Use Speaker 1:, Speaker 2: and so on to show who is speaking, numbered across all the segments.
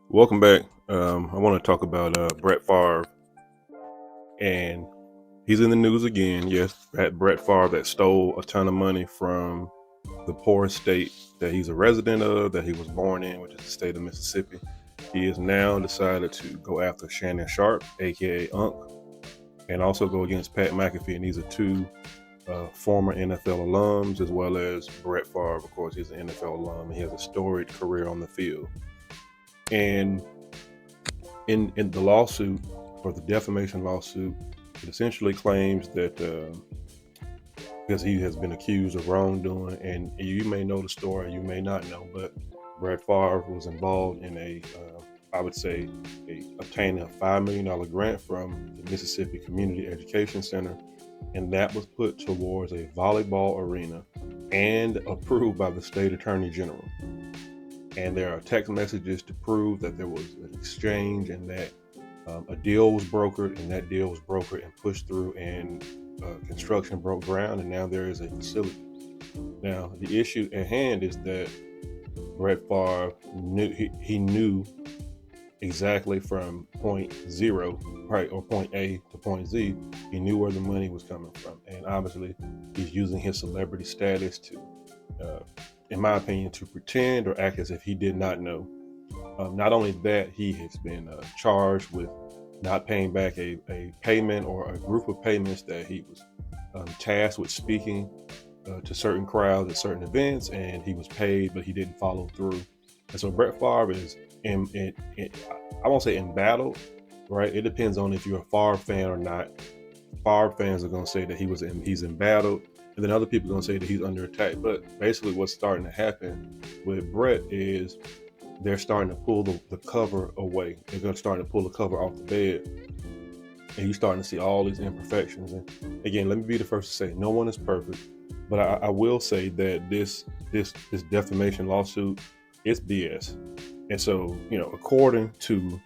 Speaker 1: Welcome back. I want to talk about Brett Favre, and he's in the news again. Yes, that Brett Favre that stole a ton of money from the poorest state that he's a resident of, that he was born in, which is the state of Mississippi. He has now decided to go after Shannon Sharpe, aka Unc, and also go against Pat McAfee. And these are two former NFL alums, as well as Brett Favre. Of course, he's an NFL alum, and he has a storied career on the field. And in the lawsuit, or the defamation lawsuit, it essentially claims that because he has been accused of wrongdoing, and you may know the story, you may not know, but Brett Favre was involved in I would say, obtaining a $5 million grant from the Mississippi Community Education Center, and that was put towards a volleyball arena and approved by the state attorney general. And there are text messages to prove that there was an exchange, and that a deal was brokered, and that deal was brokered and pushed through, and construction broke ground, and now there is a facility. Now, the issue at hand is that Brett Favre knew exactly from point zero, right, or point A to point Z. He knew where the money was coming from, and obviously he's using his celebrity status to in my opinion, to pretend or act as if he did not know. Not only that, he has been charged with not paying back a payment or a group of payments that he was tasked with speaking to certain crowds at certain events, and he was paid, but he didn't follow through. And so Brett Favre is I won't say embattled, right? It depends on if you're a Favre fan or not. Favre fans are going to say that he's embattled, and then other people are going to say that he's under attack. But basically what's starting to happen with Brett is they're starting to pull the cover away. They're going to start to pull the cover off the bed, and you're starting to see all these imperfections. And again, let me be the first to say, no one is perfect, but I will say that this defamation lawsuit is BS. And so, according to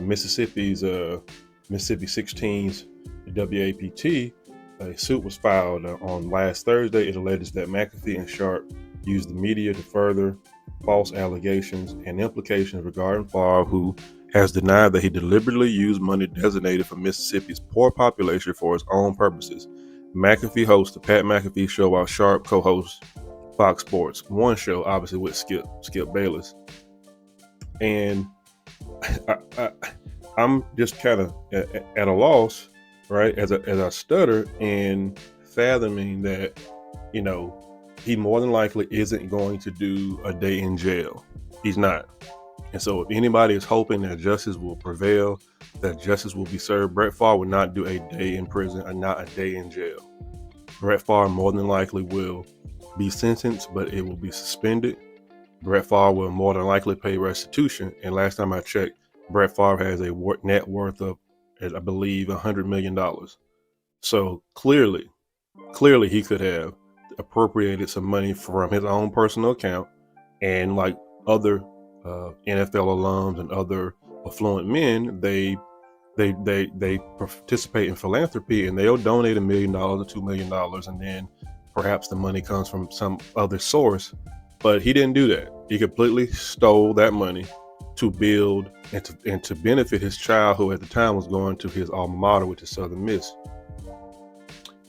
Speaker 1: Mississippi 16's WAPT, a suit was filed on last Thursday. It alleges that Mcafee and Sharpe used the media to further false allegations and implications regarding Favre, who has denied that he deliberately used money designated for Mississippi's poor population for his own purposes. McAfee hosts the Pat McAfee Show, while Sharpe co-hosts Fox Sports One show, obviously with Skip Bayless. And I'm just kind of at a loss, right, as I stutter in fathoming that, he more than likely isn't going to do a day in jail. He's not. And so if anybody is hoping that justice will prevail, that justice will be served, Brett Favre would not do a day in prison or not a day in jail. Brett Favre more than likely will be sentenced, but it will be suspended. Brett Favre will more than likely pay restitution. And last time I checked, Brett Favre has a net worth of, I believe, $100 million. So clearly he could have appropriated some money from his own personal account, and like other NFL alums and other affluent men, they participate in philanthropy, and they'll donate $1 million or $2 million, and then perhaps the money comes from some other source. But he didn't do that. He completely stole that money to build and to benefit his child, who at the time was going to his alma mater, which is Southern Miss.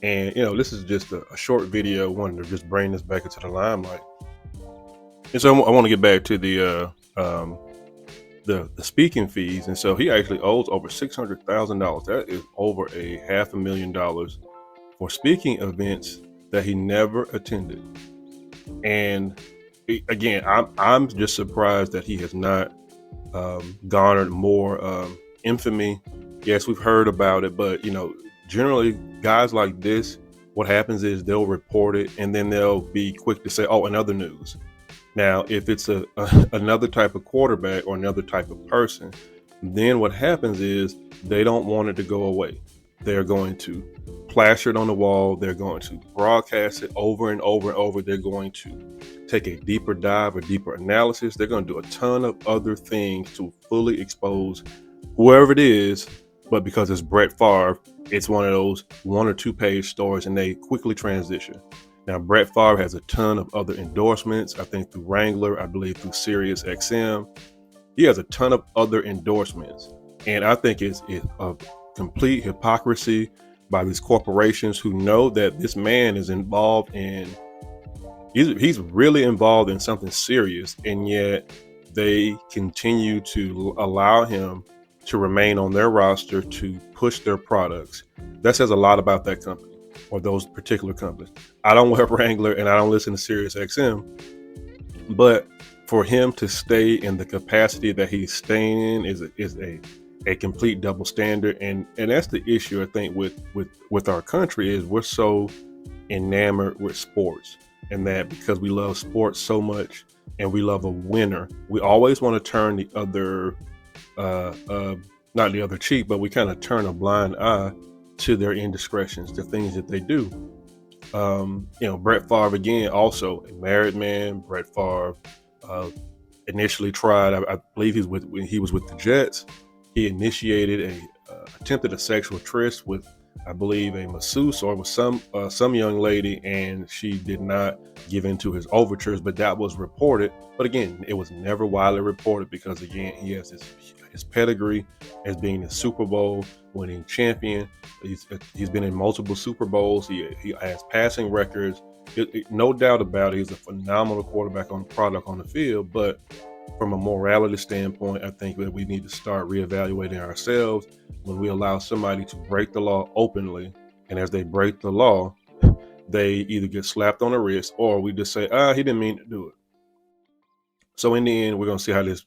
Speaker 1: And this is just a short video. I wanted to just bring this back into the limelight. And so I want to get back to the speaking fees. And so he actually owes over $600,000. That is over $500,000 for speaking events that he never attended. And again, I'm just surprised that he has not garnered more infamy. Yes, we've heard about it, but generally guys like this, what happens is they'll report it, and then they'll be quick to say, oh, another news. Now, if it's another type of quarterback or another type of person, then what happens is they don't want it to go away. They're going to plaster it on the wall. They're going to broadcast it over and over and over. They're going to take a deeper dive, a deeper analysis. They're going to do a ton of other things to fully expose whoever it is. But because it's Brett Favre, it's one of those 1 or 2 page stories, and they quickly transition. Now, Brett Favre has a ton of other endorsements, I think through Wrangler, I believe through Sirius XM. He has a ton of other endorsements. And I think it's a complete hypocrisy by these corporations who know that this man is involved in, he's really involved in something serious, and yet they continue to allow him to remain on their roster to push their products. That says a lot about that company or those particular companies. I don't wear Wrangler and I don't listen to Sirius XM, but for him to stay in the capacity that he's staying in is a complete double standard, and that's the issue I think with our country is we're so enamored with sports, and that because we love sports so much and we love a winner, we always want to turn the other not the other cheek, but we kind of turn a blind eye to their indiscretions, the things that they do. Brett Favre, again, also a married man. Brett Favre initially tried, I believe when he was with the Jets, he initiated attempted a sexual tryst with, I believe, a masseuse or with some young lady, and she did not give in to his overtures, but that was reported. But again, it was never widely reported because, again, he has his pedigree as being a Super Bowl winning champion. He's been in multiple Super Bowls. He has passing records. No doubt about it, he's a phenomenal quarterback on product on the field. But from a morality standpoint, I think that we need to start reevaluating ourselves when we allow somebody to break the law openly, and as they break the law, they either get slapped on the wrist or we just say, he didn't mean to do it. So in the end, we're going to see how this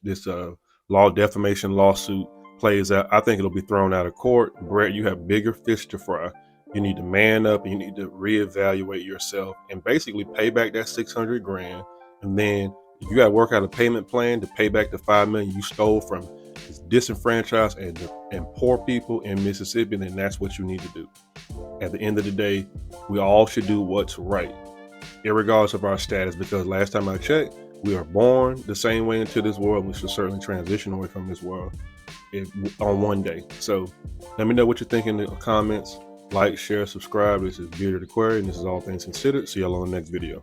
Speaker 1: defamation lawsuit plays out. I think it'll be thrown out of court. Brett, you have bigger fish to fry. You need to man up and you need to reevaluate yourself and basically pay back that $600,000. And then you got to work out a payment plan to pay back the $5 million you stole from disenfranchised and poor people in Mississippi. And then that's what you need to do. At the end of the day, we all should do what's right, irregardless of our status, because last time I checked, we are born the same way into this world. We should certainly transition away from this world on one day. So let me know what you think in the comments. Like, share, subscribe. This is Bearded Aquarium, and this is All Things Considered. See y'all on the next video.